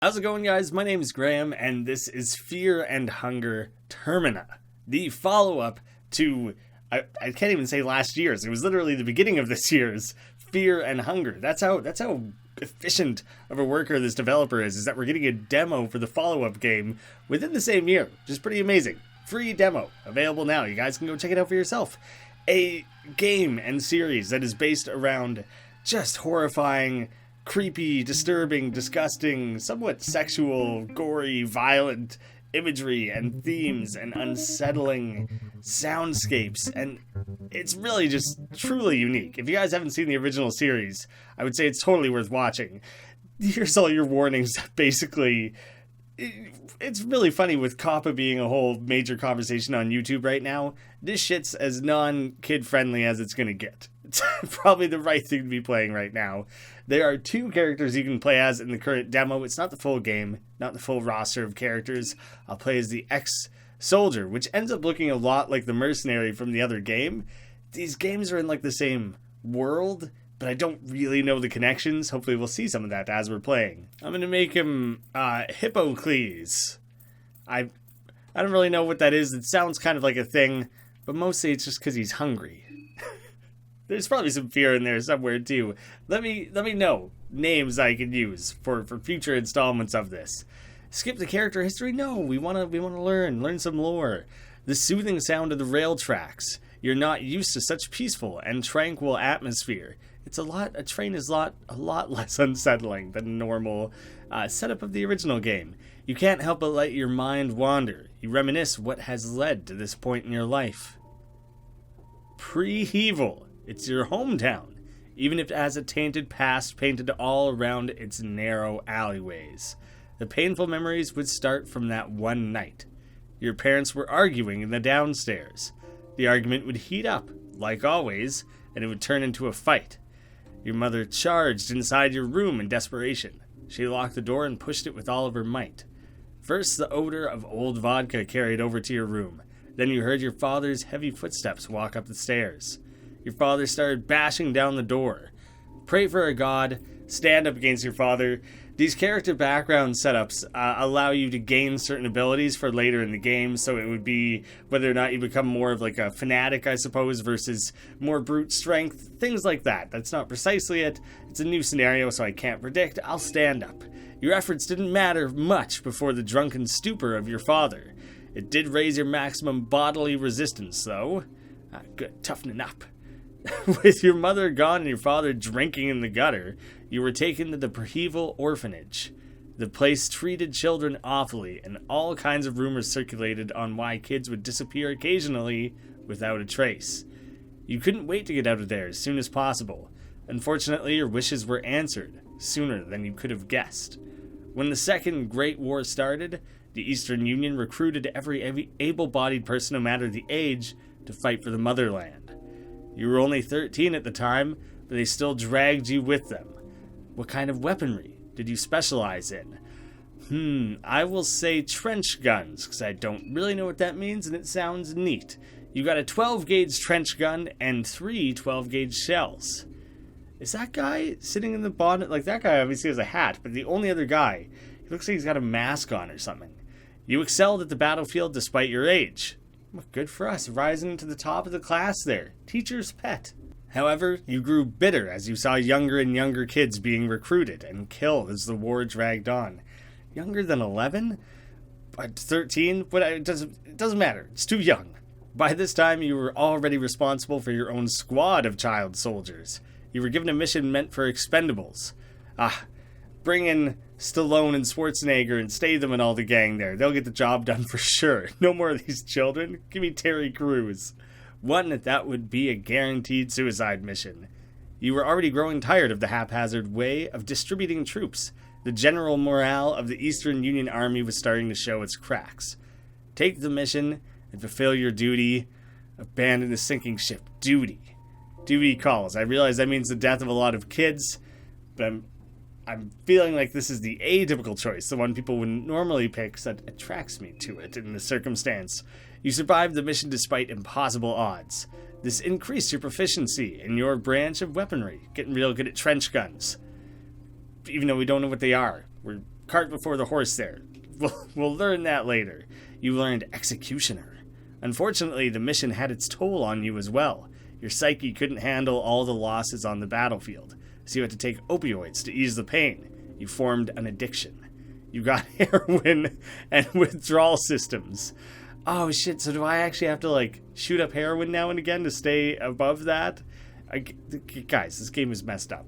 How's it going, guys? My name is Graeme, and this is Fear and Hunger Termina, the follow-up to, I can't even say last year's, it was literally the beginning of this year's Fear and Hunger. That's how efficient of a worker this developer is that we're getting a demo for the follow-up game within the same year, which is pretty amazing. Free demo, available now. You guys can go check it out for yourself. A game and series that is based around just horrifying, creepy, disturbing, disgusting, somewhat sexual, gory, violent imagery and themes and unsettling soundscapes, and it's really just truly unique. If you guys haven't seen the original series, I would say it's totally worth watching. Here's all your warnings. Basically, it's really funny with COPPA being a whole major conversation on YouTube right now. This shit's as non-kid friendly as it's gonna get. It's probably the right thing to be playing right now. There are 2 characters you can play as in the current demo. It's not the full game, not the full roster of characters. I'll play as the ex-soldier, which ends up looking a lot like the mercenary from the other game. These games are in like the same world, but I don't really know the connections. Hopefully we'll see some of that as we're playing. I'm going to make him Hippocles. I don't really know what that is. It sounds kind of like a thing, but mostly it's just because he's hungry. There's probably some fear in there somewhere too. Let me know names I can use for future installments of this. Skip the character history? No, we wanna learn some lore. The soothing sound of the rail tracks. You're not used to such peaceful and tranquil atmosphere. A train is a lot less unsettling than a normal setup of the original game. You can't help but let your mind wander. You reminisce what has led to this point in your life. Pre-Evil. It's your hometown, even if it has a tainted past painted all around its narrow alleyways. The painful memories would start from that one night. Your parents were arguing in the downstairs. The argument would heat up, like always, and it would turn into a fight. Your mother charged inside your room in desperation. She locked the door and pushed it with all of her might. First, the odor of old vodka carried over to your room. Then you heard your father's heavy footsteps walk up the stairs. Your father started bashing down the door. Pray for a god. Stand up against your father. These character background setups allow you to gain certain abilities for later in the game, so it would be whether or not you become more of like a fanatic, I suppose, versus more brute strength, things like that. That's not precisely it. It's a new scenario, so I can't predict. I'll stand up. Your efforts didn't matter much before the drunken stupor of your father. It did raise your maximum bodily resistance, though. Good, toughening up. With your mother gone and your father drinking in the gutter, you were taken to the Pre-Evil orphanage. The place treated children awfully, and all kinds of rumors circulated on why kids would disappear occasionally without a trace. You couldn't wait to get out of there as soon as possible. Unfortunately, your wishes were answered sooner than you could have guessed. When the Second Great War started, the Eastern Union recruited every able-bodied person, no matter the age, to fight for the motherland. You were only 13 at the time, but they still dragged you with them. What kind of weaponry did you specialize in? I will say trench guns, because I don't really know what that means, and it sounds neat. You got a 12-gauge trench gun and 3 12-gauge shells. Is that guy sitting in the bonnet? Like, that guy obviously has a hat, but the only other guy, he looks like he's got a mask on or something. You excelled at the battlefield despite your age. Well, good for us, rising to the top of the class there. Teacher's pet. However, you grew bitter as you saw younger and younger kids being recruited and killed as the war dragged on. Younger than 11? 13? But it doesn't matter. It's too young. By this time, you were already responsible for your own squad of child soldiers. You were given a mission meant for expendables. Bring in Stallone and Schwarzenegger and stay them and all the gang there. They'll get the job done for sure. No more of these children. Give me Terry Crews. That would be a guaranteed suicide mission. You were already growing tired of the haphazard way of distributing troops. The general morale of the Eastern Union Army was starting to show its cracks. Take the mission and fulfill your duty. Abandon the sinking ship. Duty. Duty calls. I realize that means the death of a lot of kids, but I'm feeling like this is the atypical choice, the one people wouldn't normally pick, so that attracts me to it in this circumstance. You survived the mission despite impossible odds. This increased your proficiency in your branch of weaponry, getting real good at trench guns. Even though we don't know what they are, we're cart before the horse there. We'll learn that later. You learned executioner. Unfortunately, the mission had its toll on you as well. Your psyche couldn't handle all the losses on the battlefield, so you had to take opioids to ease the pain. You formed an addiction. You got heroin and withdrawal systems. Oh shit, so do I actually have to like shoot up heroin now and again to stay above that? Guys, this game is messed up.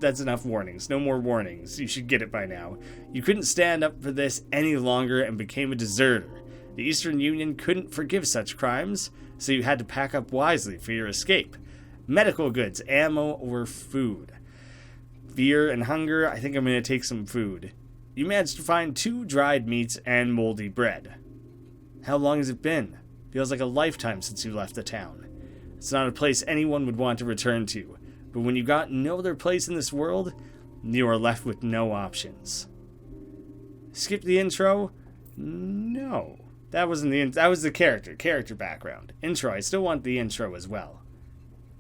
That's enough warnings. No more warnings. You should get it by now. You couldn't stand up for this any longer and became a deserter. The Eastern Union couldn't forgive such crimes, so you had to pack up wisely for your escape. Medical goods, ammo, or food. Fear and hunger, I think I'm going to take some food. You managed to find 2 dried meats and moldy bread. How long has it been? Feels like a lifetime since you left the town. It's not a place anyone would want to return to, but when you got no other place in this world, you are left with no options. Skip the intro? No. That wasn't that was the character background. Intro, I still want the intro as well.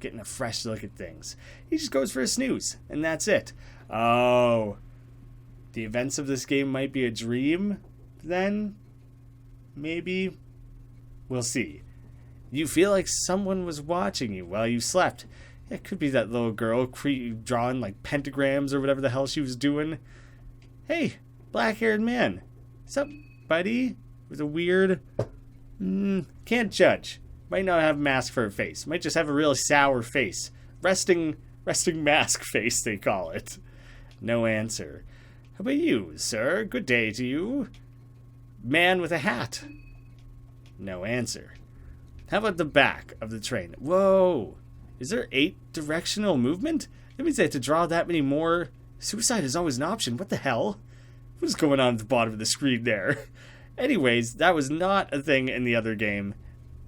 Getting a fresh look at things. He just goes for a snooze, and that's it. Oh. The events of this game might be a dream, then? Maybe? We'll see. You feel like someone was watching you while you slept. It could be that little girl drawing like pentagrams or whatever the hell she was doing. Hey, black-haired man. What's up, buddy? With a weird... can't judge. Might not have a mask for a face. Might just have a real sour face. Resting mask face, they call it. No answer. How about you, sir? Good day to you. Man with a hat. No answer. How about the back of the train? Whoa. Is there 8 directional movement? That means I have to draw that many more. Suicide is always an option. What the hell? What's going on at the bottom of the screen there? Anyways, that was not a thing in the other game.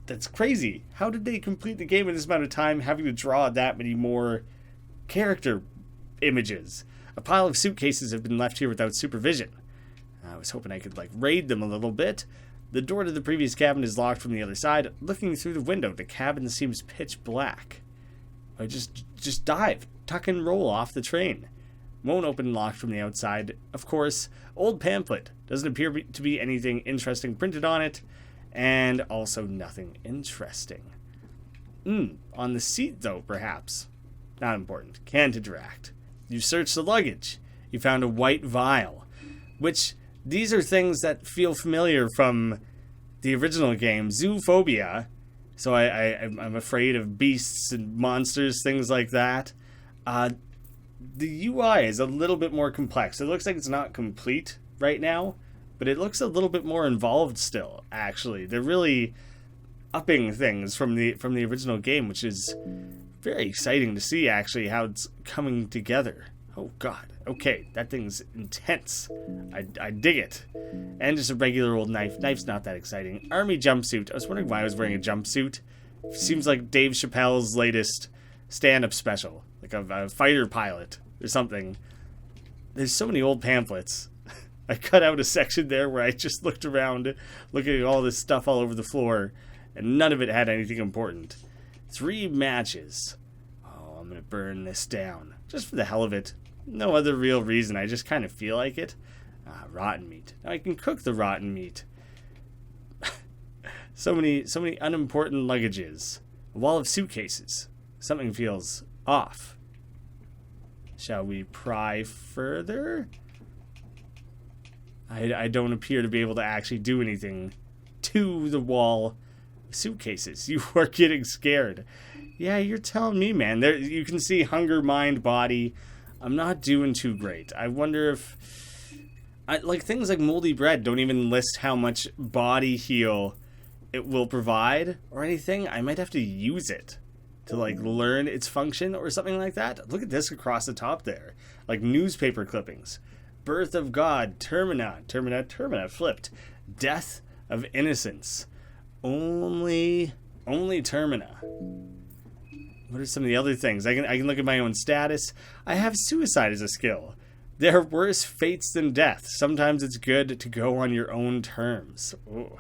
That's crazy. How did they complete the game in this amount of time having to draw that many more character images? A pile of suitcases have been left here without supervision. I was hoping I could raid them a little bit. The door to the previous cabin is locked from the other side. Looking through the window, the cabin seems pitch black. I just dive, tuck and roll off the train. Won't open locked from the outside. Of course, old pamphlet. Doesn't appear to be anything interesting printed on it. And also nothing interesting. On the seat though, perhaps. Not important. Can't interact. You searched the luggage. You found a white vial. Which, these are things that feel familiar from the original game. Zoophobia. So I'm afraid of beasts and monsters, things like that. The UI is a little bit more complex. It looks like it's not complete right now, but it looks a little bit more involved still, actually. They're really upping things from the original game, which is very exciting to see, actually, how it's coming together. Oh, God. Okay, that thing's intense. I dig it. And just a regular old knife. Knife's not that exciting. Army jumpsuit. I was wondering why I was wearing a jumpsuit. Seems like Dave Chappelle's latest stand-up special. Like a fighter pilot or something. There's so many old pamphlets. I cut out a section there where I just looked around, looking at all this stuff all over the floor, and none of it had anything important. 3 matches. Oh, I'm going to burn this down. Just for the hell of it. No other real reason. I just kind of feel like it. Rotten meat. Now I can cook the rotten meat. so many unimportant luggages. A wall of suitcases. Something feels off. Shall we pry further? I don't appear to be able to actually do anything to the wall of suitcases. You are getting scared. Yeah, you're telling me, man. There, you can see hunger, mind, body. I'm not doing too great. I wonder if... things like moldy bread don't even list how much body heal it will provide or anything. I might have to use it to learn its function or something like that. Look at this across the top there. Like newspaper clippings. Birth of God, Termina, flipped. Death of innocence. Only Termina. What are some of the other things? I can look at my own status. I have suicide as a skill. There are worse fates than death. Sometimes it's good to go on your own terms. Ooh.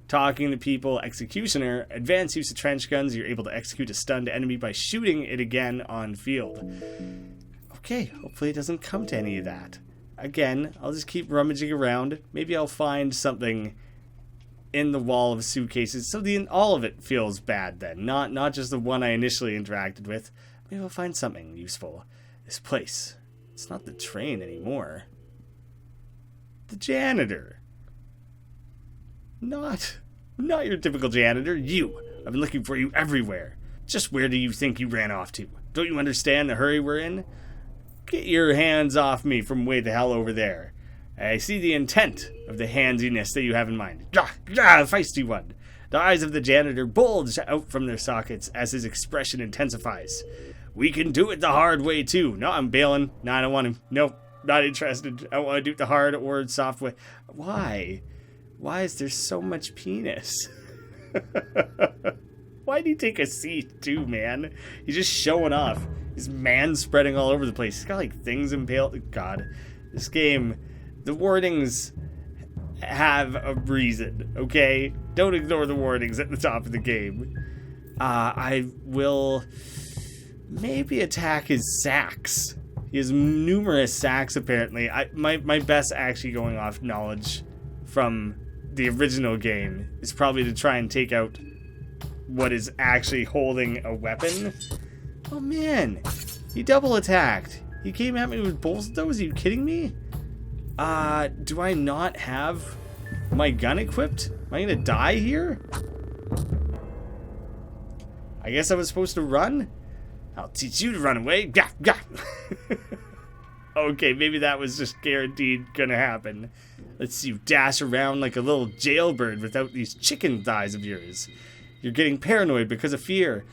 Talking to people, executioner, advanced use of trench guns. You're able to execute a stunned enemy by shooting it again on field. Okay, hopefully it doesn't come to any of that. Again, I'll just keep rummaging around. Maybe I'll find something in the wall of suitcases. So all of it feels bad then. Not just the one I initially interacted with. Maybe I'll find something useful. This place. It's not the train anymore. The janitor. Not your typical janitor. You. I've been looking for you everywhere. Just where do you think you ran off to? Don't you understand the hurry we're in? Get your hands off me from way the hell over there. I see the intent of the handsiness that you have in mind. Feisty one. The eyes of the janitor bulge out from their sockets as his expression intensifies. We can do it the hard way too. No, I'm bailing. No, I don't want to. Nope, not interested. I don't want to do it the hard or soft way. Why? Why is there so much penis? Why'd he take a seat too, man? He's just showing off. His man spreading all over the place. He's got like things impaled. God, this game, the warnings have a reason, okay? Don't ignore the warnings at the top of the game. I will maybe attack his sacks. He has numerous sacks, apparently. My best actually going off knowledge from the original game is probably to try and take out what is actually holding a weapon. Oh man, he double attacked. He came at me with both of those. Are you kidding me? Do I not have my gun equipped? Am I gonna die here? I guess I was supposed to run? I'll teach you to run away. Gah, gah. Okay, maybe that was just guaranteed gonna happen. Let's see you dash around like a little jailbird without these chicken thighs of yours. You're getting paranoid because of fear.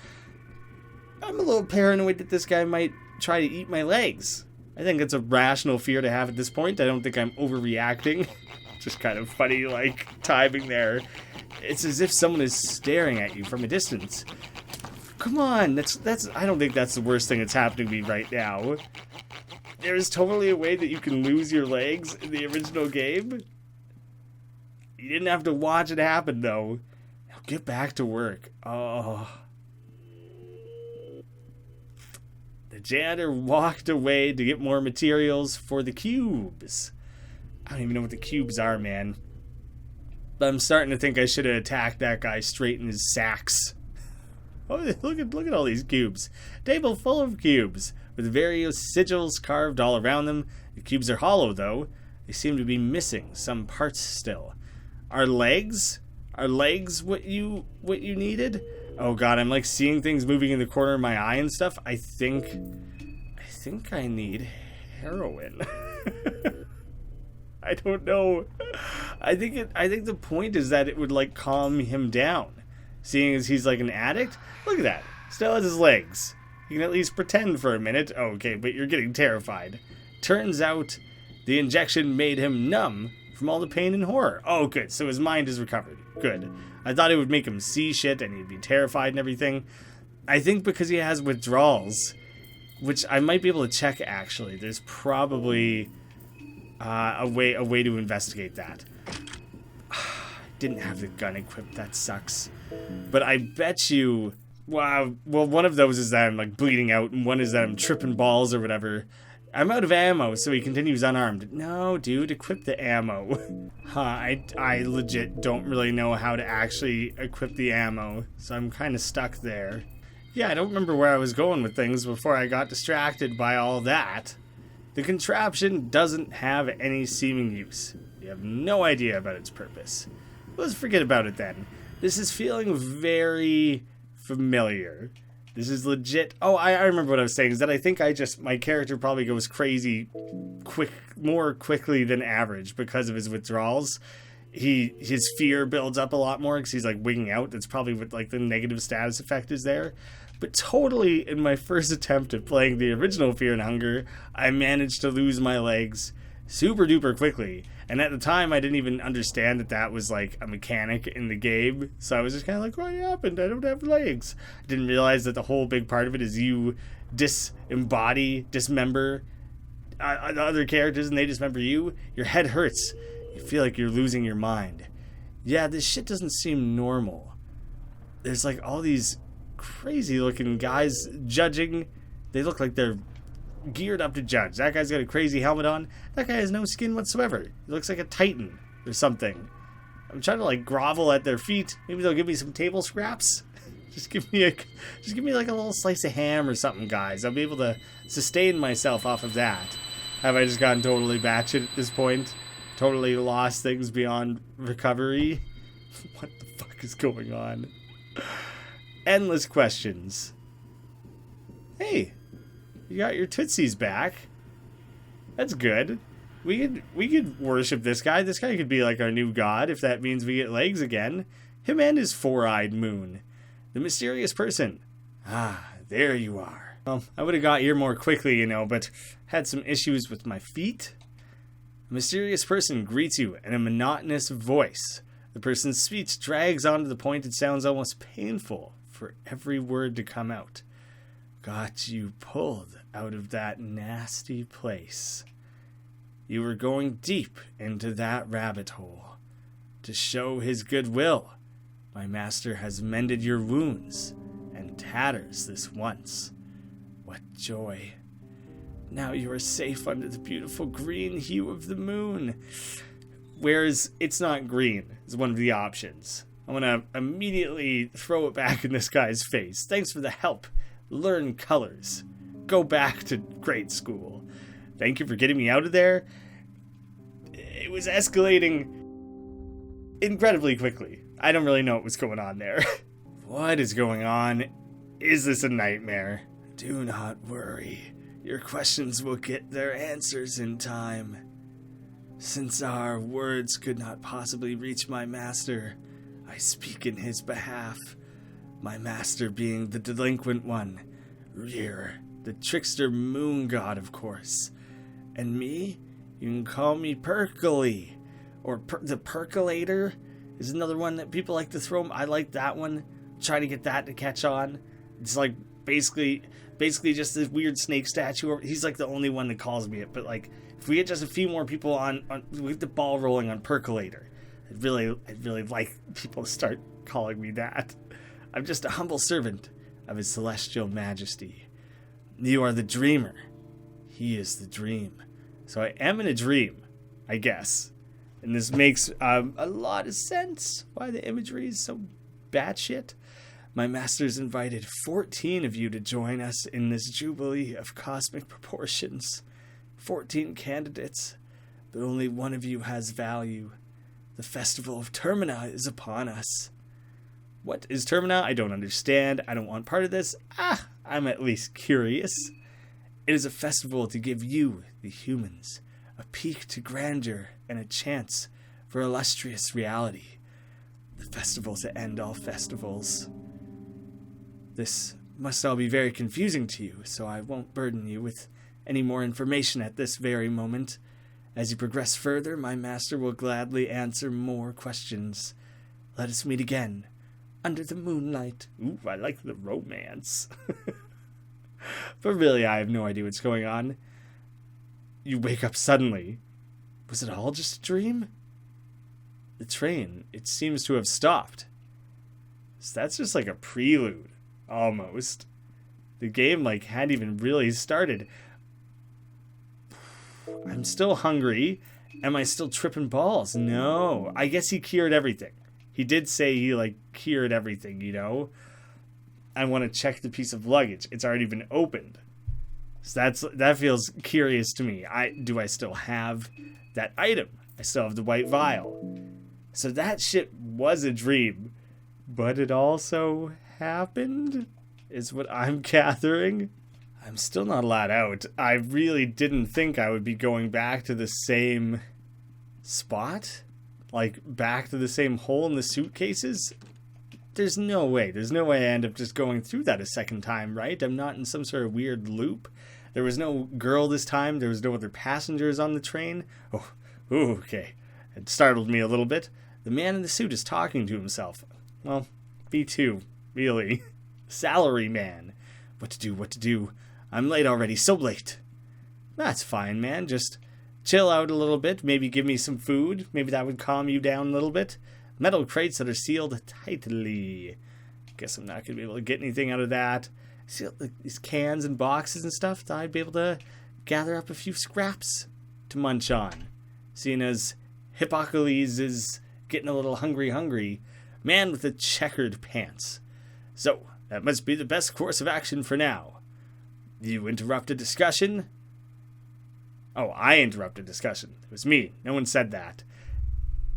I'm a little paranoid that this guy might try to eat my legs. I think it's a rational fear to have at this point. I don't think I'm overreacting. Just kind of funny, like, timing there. It's as if someone is staring at you from a distance. Come on, I don't think that's the worst thing that's happening to me right now. There's totally a way that you can lose your legs in the original game. You didn't have to watch it happen, though. Now get back to work. Oh. The janitor walked away to get more materials for the cubes. I don't even know what the cubes are, man. But I'm starting to think I should have attacked that guy straight in his sacks. Oh, look at all these cubes. Table full of cubes with various sigils carved all around them. The cubes are hollow, though. They seem to be missing some parts still. Are legs what you needed? Oh god, I'm like seeing things moving in the corner of my eye and stuff. I think I need heroin. I don't know. I think the point is that it would like calm him down. Seeing as he's like an addict. Look at that. Still has his legs. You can at least pretend for a minute. Oh, okay, but you're getting terrified. Turns out the injection made him numb from all the pain and horror. Oh, good. So his mind is recovered. Good. I thought it would make him see shit and he'd be terrified and everything. I think because he has withdrawals, which I might be able to check actually. There's probably a way to investigate that. Didn't have the gun equipped. That sucks. But I bet you... Wow. Well, one of those is that I'm like bleeding out, and one is that I'm tripping balls or whatever. I'm out of ammo, so he continues unarmed. No, dude, equip the ammo. I legit don't really know how to actually equip the ammo, so I'm kind of stuck there. Yeah, I don't remember where I was going with things before I got distracted by all that. The contraption doesn't have any seeming use. You have no idea about its purpose. Let's forget about it then. This is feeling very familiar. This is legit. Oh, I remember what I was saying, is that I think my character probably goes crazy more quickly than average because of his withdrawals. His fear builds up a lot more because he's like wigging out. That's probably what like the negative status effect is there. But totally in my first attempt at playing the original Fear and Hunger, I managed to lose my legs super duper quickly. And at the time, I didn't even understand that was like a mechanic in the game. So I was just kind of like, what happened? I don't have legs. I didn't realize that the whole big part of it is you dismember the other characters and they dismember you. Your head hurts. You feel like you're losing your mind. Yeah, this shit doesn't seem normal. There's like all these crazy looking guys judging. They look like they're geared up to judge. That guy's got a crazy helmet on. That guy has no skin whatsoever. He looks like a titan or something. I'm trying to like grovel at their feet. Maybe they'll give me some table scraps. Just give me like a little slice of ham or something, guys. I'll be able to sustain myself off of that. Have I just gotten totally batshit at this point? Totally lost things beyond recovery? What the fuck is going on? Endless questions. Hey, you got your tootsies back. That's good. We could worship this guy. This guy could be like our new god if that means we get legs again. Him and his four-eyed moon. The mysterious person. Ah, there you are. Well, I would have got here more quickly, you know, but had some issues with my feet. A mysterious person greets you in a monotonous voice. The person's speech drags on to the point it sounds almost painful for every word to come out. Got you pulled out of that nasty place. You were going deep into that rabbit hole. To show his goodwill, my master has mended your wounds and tatters this once. What joy. Now you are safe under the beautiful green hue of the moon. Whereas it's not green is one of the options. I'm going to immediately throw it back in this guy's face. Thanks for the help. Learn colors. Go back to grade school. Thank you for getting me out of there. It was escalating incredibly quickly. I don't really know what was going on there. What is going on? Is this a nightmare? Do not worry. Your questions will get their answers in time. Since our words could not possibly reach my master, I speak in his behalf. My master being the delinquent one, Rear, the trickster moon god, of course. And me? You can call me Perkily, or the Percolator is another one that people like to throw. I like that one. Try to get that to catch on. It's like basically just this weird snake statue. He's like the only one that calls me it. But like, if we get just a few more people on we get the ball rolling on Percolator. I'd really like people to start calling me that. I'm just a humble servant of his celestial majesty. You are the dreamer. He is the dream. So I am in a dream, I guess. And this makes a lot of sense why the imagery is so batshit. My master's invited 14 of you to join us in this jubilee of cosmic proportions. 14 candidates, but only one of you has value. The festival of Termina is upon us. What is Termina? I don't understand. I don't want part of this. I'm at least curious. It is a festival to give you, the humans, a peek to grandeur and a chance for illustrious reality. The festival to end all festivals. This must all be very confusing to you, so I won't burden you with any more information at this very moment. As you progress further, my master will gladly answer more questions. Let us meet again, under the moonlight. Ooh, I like the romance. But really, I have no idea what's going on. You wake up suddenly. Was it all just a dream? The train, it seems to have stopped. So that's just like a prelude, almost. The game, like, hadn't even really started. I'm still hungry. Am I still tripping balls? No. I guess he cured everything. He did say he, like, cured everything, you know? I want to check the piece of luggage. It's already been opened. So that feels curious to me. Do I still have that item? I still have the white vial. So that shit was a dream. But it also happened? Is what I'm gathering. I'm still not allowed out. I really didn't think I would be going back to the same spot. Like, back to the same hole in the suitcases. There's no way. There's no way I end up just going through that a second time, right? I'm not in some sort of weird loop. There was no girl this time. There was no other passengers on the train. Oh, okay. It startled me a little bit. The man in the suit is talking to himself. Well, me too, really. Salary man. What to do? I'm late already, so late. That's fine, man. Just chill out a little bit. Maybe give me some food. Maybe that would calm you down a little bit. Metal crates that are sealed tightly. Guess I'm not going to be able to get anything out of that. See these cans and boxes and stuff. Thought I'd be able to gather up a few scraps to munch on. Seeing as Hippocles is getting a little hungry. Man with the checkered pants. So, that must be the best course of action for now. You interrupt a discussion? Oh, I interrupted discussion. It was me. No one said that.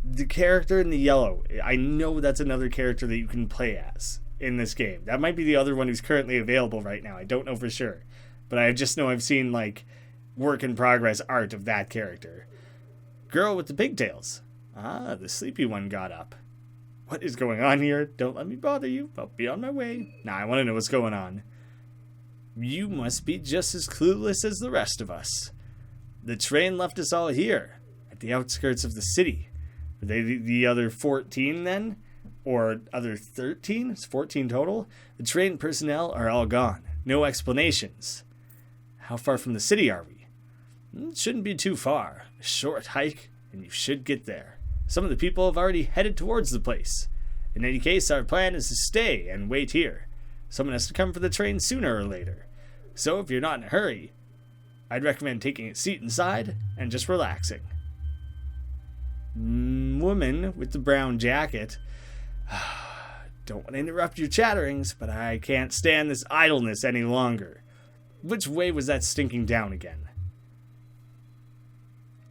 The character in the yellow, I know that's another character that you can play as in this game. That might be the other one who's currently available right now. I don't know for sure. But I just know I've seen, work in progress art of that character. Girl with the pigtails. Ah, the sleepy one got up. What is going on here? Don't let me bother you. I'll be on my way. Nah, I want to know what's going on. You must be just as clueless as the rest of us. The train left us all here, at the outskirts of the city. Are they the other 14 then? Or other 13? It's 14 total? The train personnel are all gone. No explanations. How far from the city are we? It shouldn't be too far. A short hike, and you should get there. Some of the people have already headed towards the place. In any case, our plan is to stay and wait here. Someone has to come for the train sooner or later. So if you're not in a hurry, I'd recommend taking a seat inside and just relaxing. Woman with the brown jacket. Don't want to interrupt your chatterings, but I can't stand this idleness any longer. Which way was that stinking down again?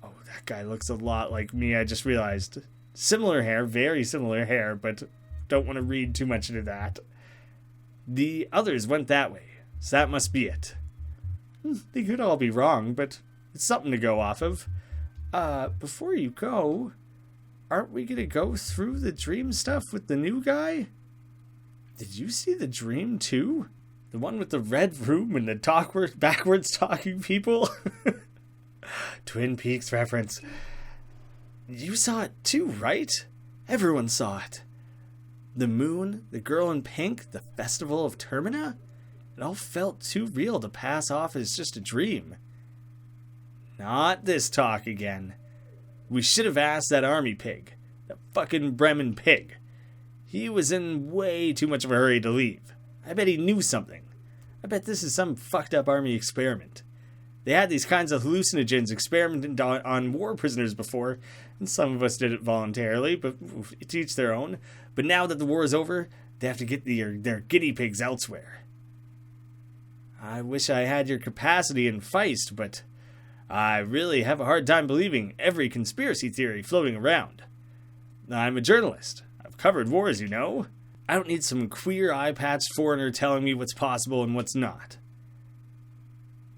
Oh, that guy looks a lot like me, I just realized. Similar hair, very similar hair, but don't want to read too much into that. The others went that way, so that must be it. They could all be wrong, but it's something to go off of. Before you go, aren't we gonna go through the dream stuff with the new guy? Did you see the dream too? The one with the red room and the backwards talking people? Twin Peaks reference. You saw it too, right? Everyone saw it. The moon, the girl in pink, the festival of Termina? It all felt too real to pass off as just a dream. Not this talk again. We should have asked that army pig. That fucking Bremen pig. He was in way too much of a hurry to leave. I bet he knew something. I bet this is some fucked up army experiment. They had these kinds of hallucinogens experimented on war prisoners before, and some of us did it voluntarily, but to each their own. But now that the war is over, they have to get their guinea pigs elsewhere. I wish I had your capacity and feist, but I really have a hard time believing every conspiracy theory floating around. I'm a journalist. I've covered wars, you know. I don't need some queer eye-patched foreigner telling me what's possible and what's not.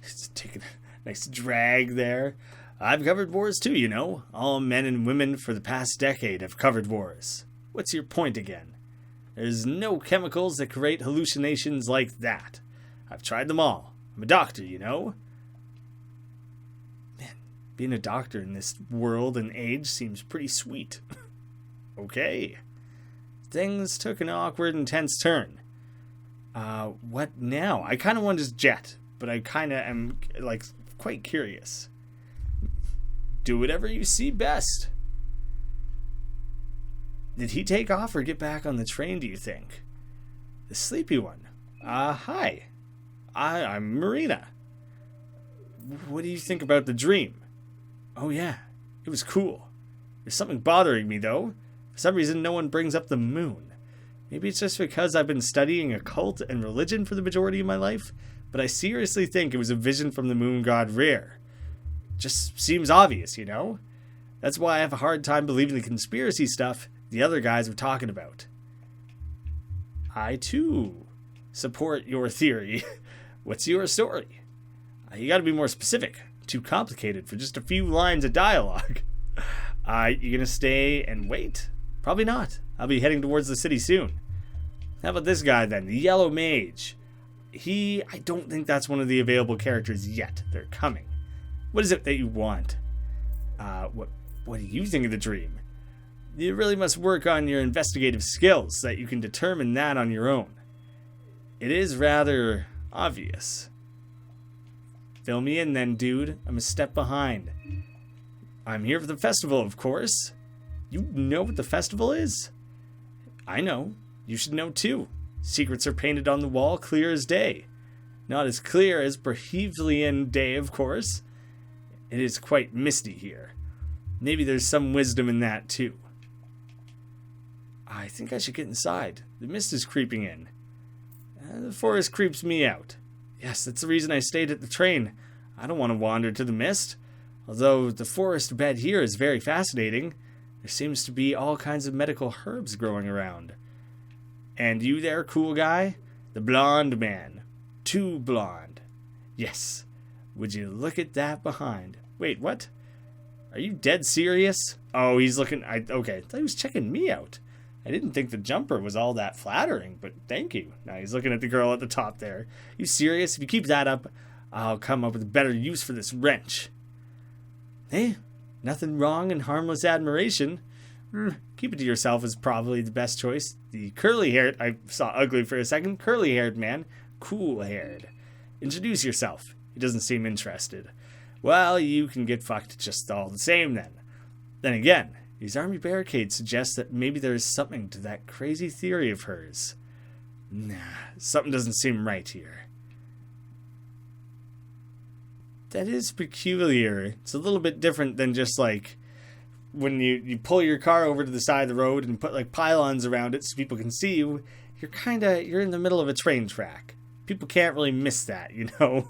It's taking a nice drag there. I've covered wars too, you know. All men and women for the past decade have covered wars. What's your point again? There's no chemicals that create hallucinations like that. I've tried them all. I'm a doctor, you know. Man, being a doctor in this world and age seems pretty sweet. Okay. Things took an awkward and tense turn. What now? I kind of want to jet, but I kind of am, quite curious. Do whatever you see best. Did he take off or get back on the train, do you think? The sleepy one. Hi. I'm Marina. What do you think about the dream? Oh yeah, it was cool. There's something bothering me though. For some reason no one brings up the moon. Maybe it's just because I've been studying occult and religion for the majority of my life, but I seriously think it was a vision from the moon god Rare. Just seems obvious, you know? That's why I have a hard time believing the conspiracy stuff the other guys were talking about. I too support your theory. What's your story? You gotta be more specific. Too complicated for just a few lines of dialogue. You gonna stay and wait? Probably not. I'll be heading towards the city soon. How about this guy then? The Yellow Mage. I don't think that's one of the available characters yet. They're coming. What is it that you want? What do you think of the dream? You really must work on your investigative skills so that you can determine that on your own. It is rather obvious. Fill me in then, dude. I'm a step behind. I'm here for the festival, of course. You know what the festival is? I know. You should know too. Secrets are painted on the wall, clear as day. Not as clear as Bohemian day, of course. It is quite misty here. Maybe there's some wisdom in that, too. I think I should get inside. The mist is creeping in. The forest creeps me out. Yes, that's the reason I stayed at the train. I don't want to wander to the mist. Although the forest bed here is very fascinating. There seems to be all kinds of medical herbs growing around. And you there, cool guy? The blonde man. Too blonde. Yes. Would you look at that behind? Wait, what? Are you dead serious? Oh, he's looking... Okay, I thought he was checking me out. I didn't think the jumper was all that flattering, but thank you. Now he's looking at the girl at the top there. You serious? If you keep that up, I'll come up with a better use for this wrench. Hey, nothing wrong in harmless admiration. Keep it to yourself is probably the best choice. The curly-haired... I saw ugly for a second. Curly-haired man. Cool-haired. Introduce yourself. He doesn't seem interested. Well, you can get fucked just all the same then. Then again, these army barricades suggest that maybe there is something to that crazy theory of hers. Nah, something doesn't seem right here. That is peculiar. It's a little bit different than just like when you pull your car over to the side of the road and put like pylons around it so people can see you. You're in the middle of a train track. People can't really miss that, you know.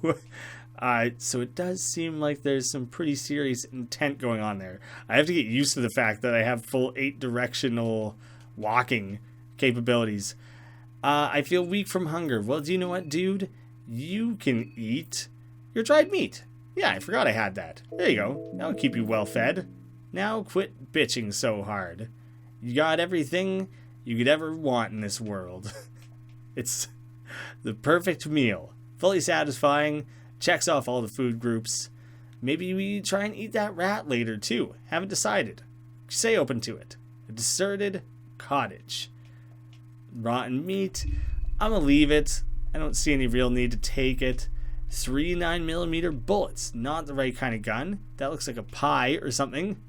So it does seem like there's some pretty serious intent going on there. I have to get used to the fact that I have full 8-directional walking capabilities. I feel weak from hunger. Well, do you know what, dude? You can eat your dried meat. Yeah, I forgot I had that. There you go. That'll keep you well fed. Now quit bitching so hard. You got everything you could ever want in this world. It's the perfect meal. Fully satisfying. Checks off all the food groups. Maybe we try and eat that rat later, too. Haven't decided. Stay open to it. A deserted cottage. Rotten meat. I'm gonna leave it. I don't see any real need to take it. 3 9mm bullets. Not the right kind of gun. That looks like a pie or something.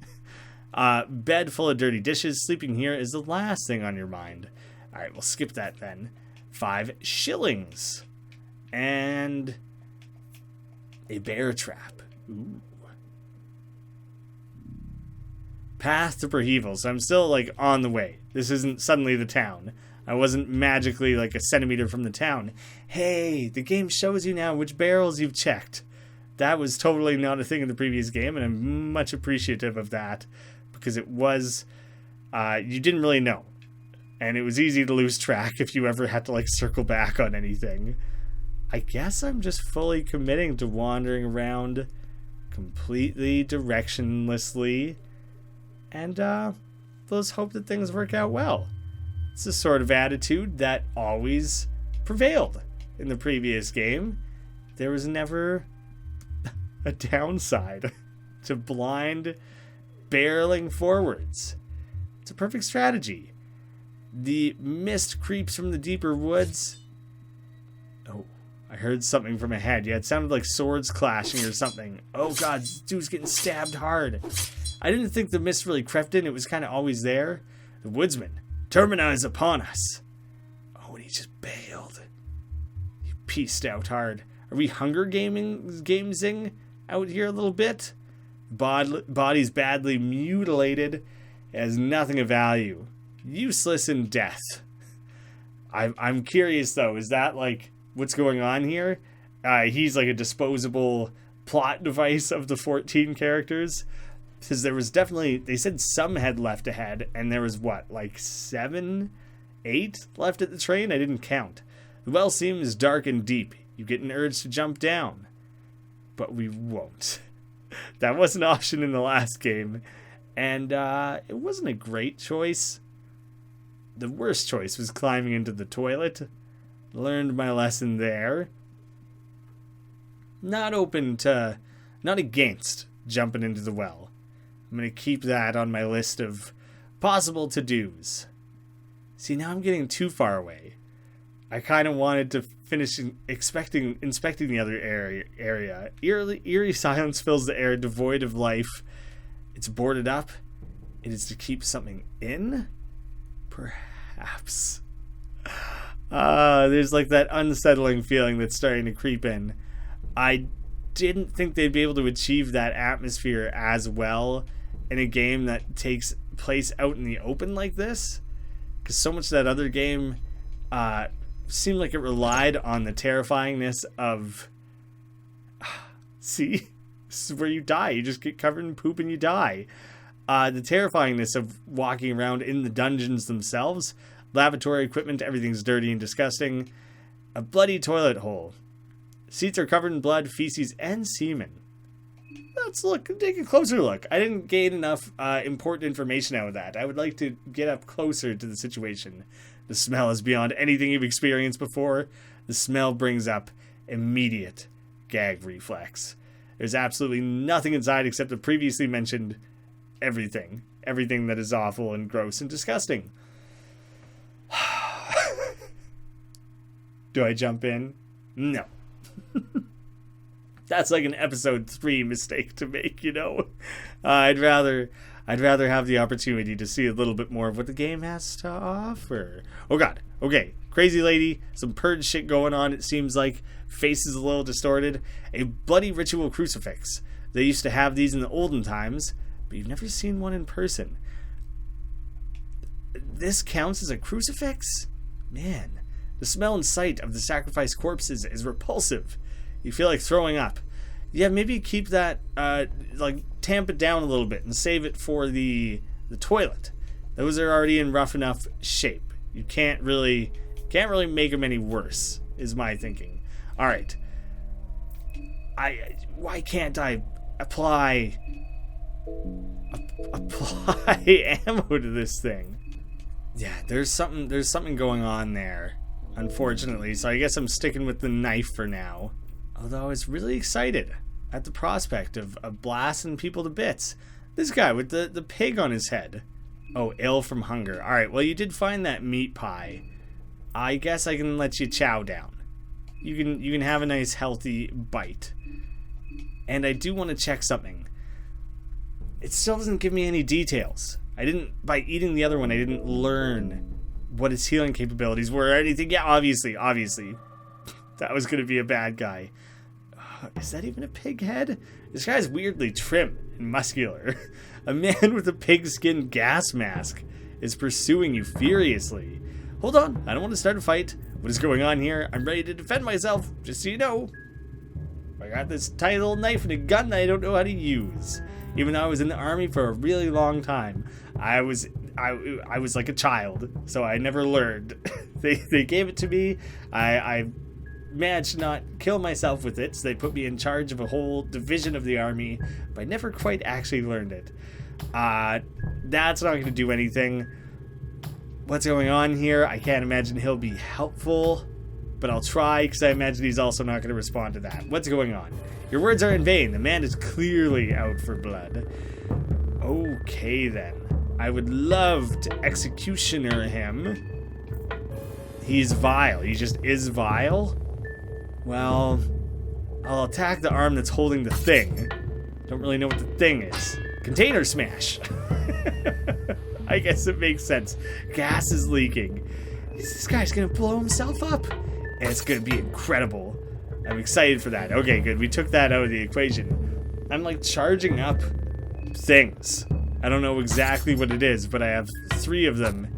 Bed full of dirty dishes. Sleeping here is the last thing on your mind. Alright, we'll skip that then. 5 shillings. And... a bear trap. Ooh. Path to Prehevel. So I'm still like on the way. This isn't suddenly the town. I wasn't magically like a centimeter from the town. Hey, the game shows you now which barrels you've checked. That was totally not a thing in the previous game, and I'm much appreciative of that because it was, you didn't really know. And it was easy to lose track if you ever had to like circle back on anything. I guess I'm just fully committing to wandering around completely directionlessly. And let's hope that things work out well. It's the sort of attitude that always prevailed in the previous game. There was never a downside to blind barreling forwards. It's a perfect strategy. The mist creeps from the deeper woods. Oh. I heard something from ahead. Yeah, it sounded like swords clashing or something. Oh god, this dude's getting stabbed hard. I didn't think the mist really crept in. It was kind of always there. The woodsman. Termina is upon us. Oh, and he just bailed. He pieced out hard. Are we Hunger Gamesing out here a little bit? Body's badly mutilated. It has nothing of value. Useless in death. I'm curious though. Is that like... what's going on here? He's like a disposable plot device of the 14 characters. Because there was definitely, they said some had left ahead, and there was what, like 7, 8 left at the train? I didn't count. The well seems dark and deep. You get an urge to jump down. But we won't. That was an option in the last game. And it wasn't a great choice. The worst choice was climbing into the toilet. Learned my lesson there. Not against jumping into the well. I'm going to keep that on my list of possible to-dos. See, now I'm getting too far away. I kind of wanted to finish inspecting the other area. Eerie silence fills the air, devoid of life. It's boarded up. It is to keep something in? Perhaps. There's like that unsettling feeling that's starting to creep in. I didn't think they'd be able to achieve that atmosphere as well in a game that takes place out in the open like this, because so much of that other game seemed like it relied on the terrifyingness of see, this is where you die. You just get covered in poop and you die. The terrifyingness of walking around in the dungeons themselves, lavatory equipment, everything's dirty and disgusting, a bloody toilet hole, seats are covered in blood, feces, and semen. Let's take a closer look. I didn't gain enough important information out of that. I would like to get up closer to the situation. The smell is beyond anything you've experienced before. The smell brings up immediate gag reflex. There's absolutely nothing inside except the previously mentioned everything. Everything that is awful and gross and disgusting. Do I jump in? No. That's like an episode 3 mistake to make, you know. I'd rather have the opportunity to see a little bit more of what the game has to offer. Oh god. Okay. Crazy lady, some purge shit going on, it seems like. Face is a little distorted. A bloody ritual crucifix. They used to have these in the olden times, but you've never seen one in person. This counts as a crucifix? Man, the smell and sight of the sacrificed corpses is repulsive. You feel like throwing up. Yeah, maybe keep that, tamp it down a little bit and save it for the toilet. Those are already in rough enough shape. You can't really make them any worse, is my thinking. All right. Why can't I apply ammo to this thing? Yeah, there's something going on there, unfortunately. So I guess I'm sticking with the knife for now. Although I was really excited at the prospect of blasting people to bits. This guy with the pig on his head. Oh, ill from hunger. Alright, well you did find that meat pie. I guess I can let you chow down. You can have a nice healthy bite. And I do want to check something. It still doesn't give me any details. By eating the other one, I didn't learn what its healing capabilities were or anything. Yeah, obviously. That was going to be a bad guy. Is that even a pig head? This guy's weirdly trim and muscular. A man with a pigskin gas mask is pursuing you furiously. Hold on, I don't want to start a fight. What is going on here? I'm ready to defend myself, just so you know. I got this tiny little knife and a gun that I don't know how to use. Even though I was in the army for a really long time, I was like a child, so I never learned. They gave it to me. I managed to not kill myself with it, so they put me in charge of a whole division of the army, but I never quite actually learned it. That's not going to do anything. What's going on here? I can't imagine he'll be helpful, but I'll try, because I imagine he's also not going to respond to that. What's going on? Your words are in vain. The man is clearly out for blood. Okay, then. I would love to executioner him. He's vile. He just is vile? Well, I'll attack the arm that's holding the thing. Don't really know what the thing is. Container smash. I guess it makes sense. Gas is leaking. This guy's gonna blow himself up. And it's gonna be incredible. I'm excited for that. Okay, good. We took that out of the equation. I'm like charging up things. I don't know exactly what it is, but I have 3 of them.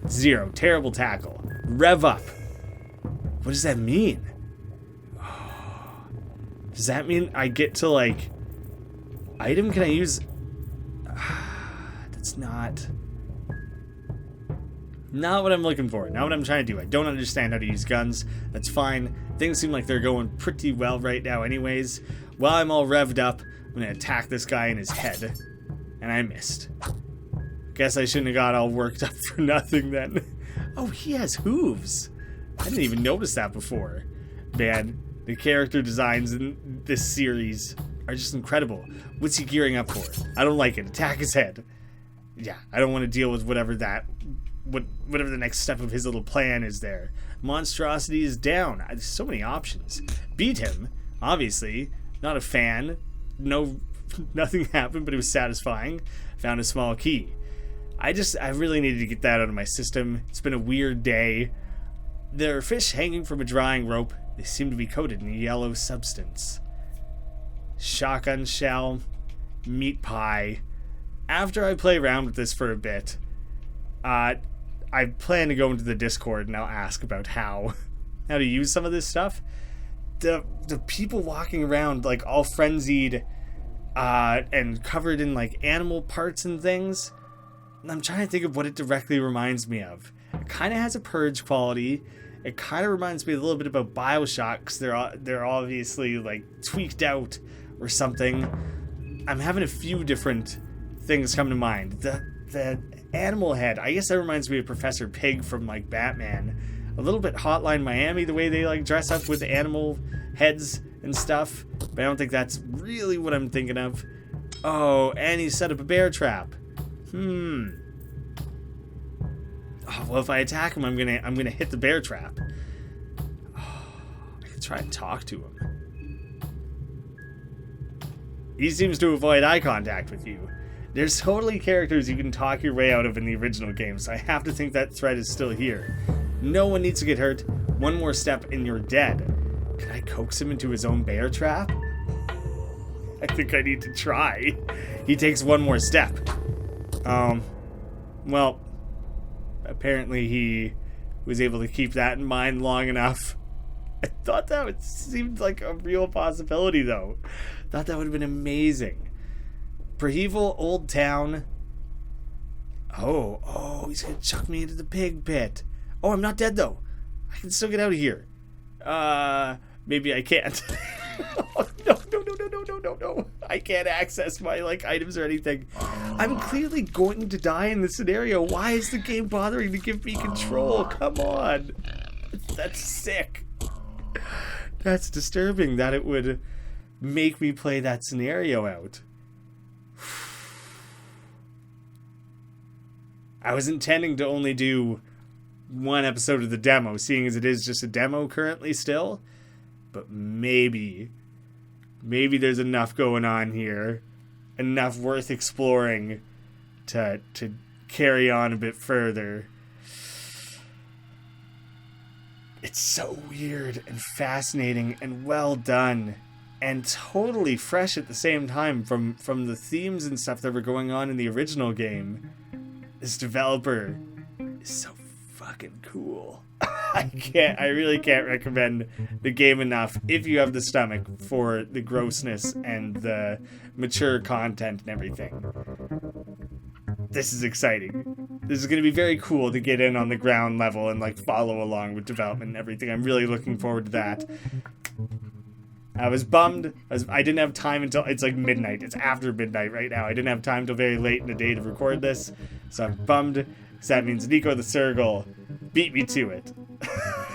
0. Terrible tackle. Rev up. What does that mean? Does that mean I get to, like... Item can I use... That's not what I'm looking for. Not what I'm trying to do. I don't understand how to use guns. That's fine. Things seem like they're going pretty well right now anyways. While I'm all revved up, I'm going to attack this guy in his head. And I missed. Guess I shouldn't have got all worked up for nothing then. Oh, he has hooves. I didn't even notice that before. Man, the character designs in this series are just incredible. What's he gearing up for? I don't like it. Attack his head. Yeah, I don't want to deal with whatever the next step of his little plan is there. Monstrosity is down. There's so many options. Beat him, obviously. Not a fan. Nothing happened, but it was satisfying. Found a small key. I really needed to get that out of my system. It's been a weird day. There are fish hanging from a drying rope. They seem to be coated in a yellow substance. Shotgun shell, meat pie. After I play around with this for a bit, I plan to go into the Discord and I'll ask about how to use some of this stuff. The people walking around like all frenzied and covered in like animal parts and things. I'm trying to think of what it directly reminds me of. It kind of has a Purge quality. It kind of reminds me a little bit about BioShock, because they're obviously like tweaked out or something. I'm having a few different things come to mind. The animal head, I guess that reminds me of Professor Pig from like Batman. A little bit Hotline Miami, the way they like dress up with animal heads and stuff. But I don't think that's really what I'm thinking of. Oh, and he set up a bear trap. Oh, well, if I attack him, I'm gonna hit the bear trap. Oh, I can try and talk to him. He seems to avoid eye contact with you. There's totally characters you can talk your way out of in the original game, so I have to think that thread is still here. No one needs to get hurt. One more step and you're dead. Can I coax him into his own bear trap? I think I need to try. He takes one more step. Well, apparently he was able to keep that in mind long enough. I thought that seemed like a real possibility, though. Thought that would have been amazing. Preval Old Town. Oh, he's gonna chuck me into the pig pit. Oh, I'm not dead, though. I can still get out of here. Maybe I can't. Oh, no. I can't access my, like, items or anything. I'm clearly going to die in this scenario. Why is the game bothering to give me control? Come on. That's sick. That's disturbing that it would make me play that scenario out. I was intending to only do one episode of the demo, seeing as it is just a demo currently still. But maybe there's enough going on here, enough worth exploring to carry on a bit further. It's so weird and fascinating and well done and totally fresh at the same time from the themes and stuff that were going on in the original game. This developer is so fucking cool. I really can't recommend the game enough if you have the stomach for the grossness and the mature content and everything. This is exciting. This is going to be very cool to get in on the ground level and like follow along with development and everything. I'm really looking forward to that. I was bummed. I didn't have time until it's like midnight. It's after midnight right now. I didn't have time till very late in the day to record this, so I'm bummed. Because that means Nico the Sergal beat me to it.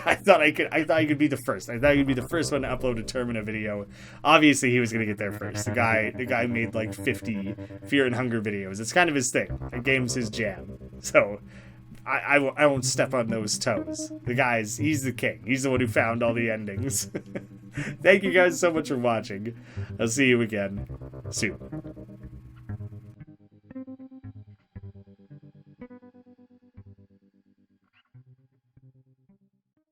I thought I could be the first. I thought he could be the first one to upload a Termina video. Obviously, he was gonna get there first. The guy made like 50 Fear and Hunger videos. It's kind of his thing. The game's his jam. So I won't step on those toes. He's the king. He's the one who found all the endings. Thank you guys so much for watching. I'll see you again soon.